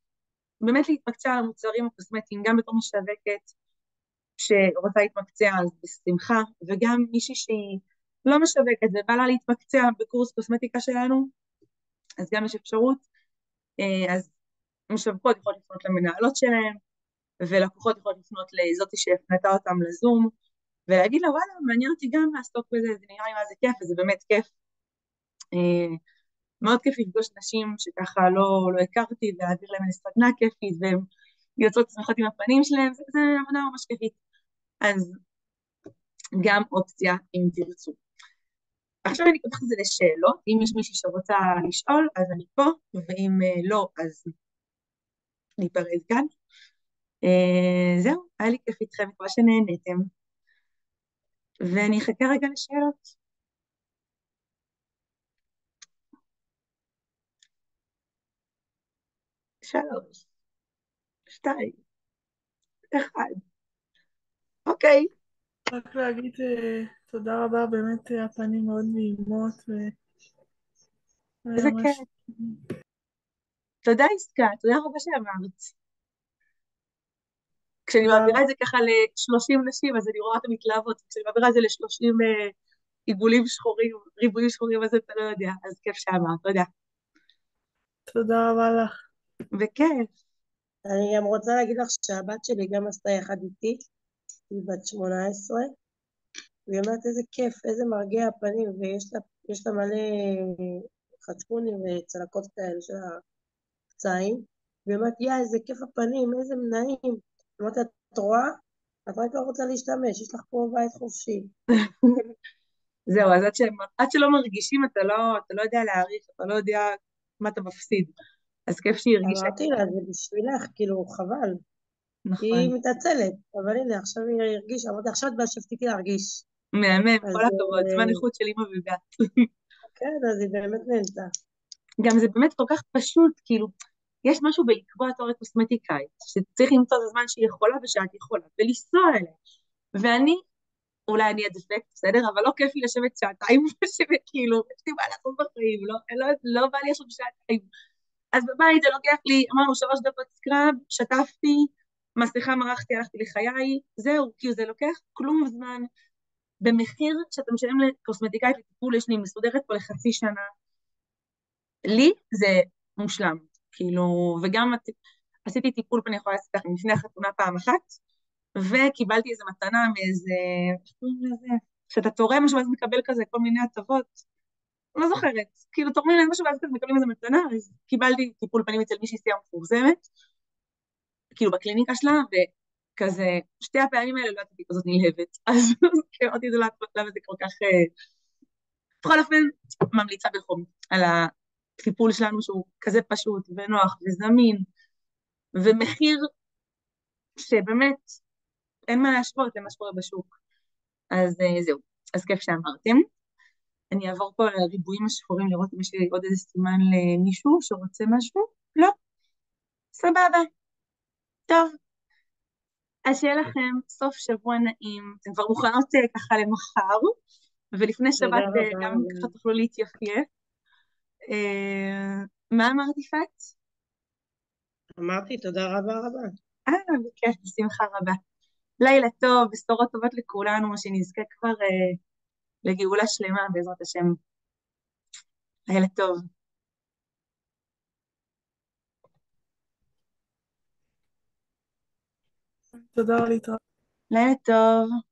A: באמת להתמקצע על המוצרים הקוסמטיים, גם בתור משווקת שרוצה להתמקצע אז בשמחה, וגם מישהי שהיא לא משווקת ובא לה להתמקצע בקורס קוסמטיקה שלנו, אז גם יש אפשרות, אז משווקות יכולות לפנות למנהלות שלהם, ולקוחות יכולות לפנות לזאתי שהפנתה אותם לזום, ולהגיד לה וואלה, מעניין אותי גם לעסוק בזה, זה נראה לי מה זה כיף, וזה באמת כיף. מאוד כיף לפגוש נשים שככה לא הכרתי, ולהעביר להם סדנה כיפית, והן יוצאות שמחות עם הפנים שלהם, זה עבודה ממש כיפית. אז גם אופציה אם תרצו. עכשיו אני פותחת את זה לשאלות, אם יש מישהי שרוצה לשאול, אז אני פה, ואם לא, אז ניפרד כאן. זהו, היה לי כיף איתכם, כמו שנהנתם, ואני אחכה רגע לשאלות. 3, 2, 1, אוקיי.
E: רק להגיד תודה רבה, באמת הפנים מאוד נעימות
A: איזה
E: והיה
A: כיף.
E: ממש...
A: תודה עסקה, תודה רבה שאמרת. כשאני
E: תודה.
A: מעבירה את זה ככה ל-30 נשים, אז אני רואה את המתלהבות, כשאני מעבירה את זה ל-30 עיגולים שחורים, ריבועים שחורים, אז אתה לא יודע, אז כיף שאמרת, תודה.
E: תודה רבה לך.
A: וכיף.
D: אני גם רוצה להגיד לך שהבת שלי גם עשתה יחד איתי, היא בת 18, והיא אומרת איזה כיף, איזה מרגיע הפנים, ויש לה מלא חצ'קונים וצלקות כאלה של הפצעים, והיא אומרת איזה כיף הפנים, איזה נעים. אמרתי, את רואה? את רק לא רוצה להשתמש, יש לך פה בית חופשי.
A: זהו, אז עד שלא מרגישים, אתה לא יודע להעריך, אתה לא יודע מה אתה מפסיד. אז כיף שהיא הרגישה.
D: אמרתי לה, זה בשבילך, כאילו, חבל.
A: נכון.
D: היא מתעצלת, אבל הנה, עכשיו היא הרגישה, אמרתי, עכשיו את בשבתי להרגיש.
A: מהמם,
D: אז,
A: כל הכבוד, זמן איכות של אמא ובת.
D: כן, אז היא באמת נהנתה.
A: גם זה באמת כל כך פשוט, כאילו, יש משהו בלקבוע תור קוסמטיקאית, שצריך למצוא את הזמן שהיא יכולה ושאת יכולה, ולנסוע אליה. ואני, אולי אני אדפקט, בסדר? אבל לא כיף לי לשבת שעתיים, כאילו, יש לי מה לעשות בחיים, לא בא לי עכשיו שעתיים. אז בבית זה לוקח לי, אמרנו 3 דקות סקראב, שטפתי, מסכה מרחתי, הלכתי לחיי, זהו, כאילו זה לוקח כלום זמן, במחיר שאתה משלם לקוסמטיקאית לטיפול, יש לי מסודרת פה לחצי שנה, לי זה מושלם, כאילו, וגם עשיתי טיפול, אני יכולה לעשות לכם לפני החתונה פעם אחת, וקיבלתי איזו מתנה מאיזה, איך קוראים לזה? שאתה תורם משהו ואז מקבל כזה כל מיני הטבות, לא זוכרת, כאילו תורמים להם משהו ואז מקבלים איזו מתנה, אז קיבלתי טיפול פנים אצל מישהי סיימה מפורסמת, כאילו בקליניקה שלה, וכזה, 2 הפעמים האלה לא הייתי כזאת נלהבת, אז אמרתי את זה למה זה כל כך, בכל אופן, ממליצה בחום על הטיפול שלנו שהוא כזה פשוט ונוח וזמין, ומחיר שבאמת אין מה להשוות למה שקורה בשוק. אז זהו, אז כיף שאמרתם. אני אעבור פה על הריבועים השחורים לראות אם יש לי עוד איזה סימן למישהו שרוצה משהו. לא? סבבה. טוב. אז שיהיה לכם סוף שבוע נעים. אתם כבר מוכנות ככה למחר, ולפני שבת גם ככה תוכלו להתייפייף. מה אמרת יפעת?
D: אמרתי תודה רבה רבה.
A: בכיף, בשמחה רבה. לילה טוב, בשורות טובות לכולנו, שנזכה כבר לגאולה שלמה בעזרת השם. לילה טוב.
E: תודה להתראות.
A: לילה טוב.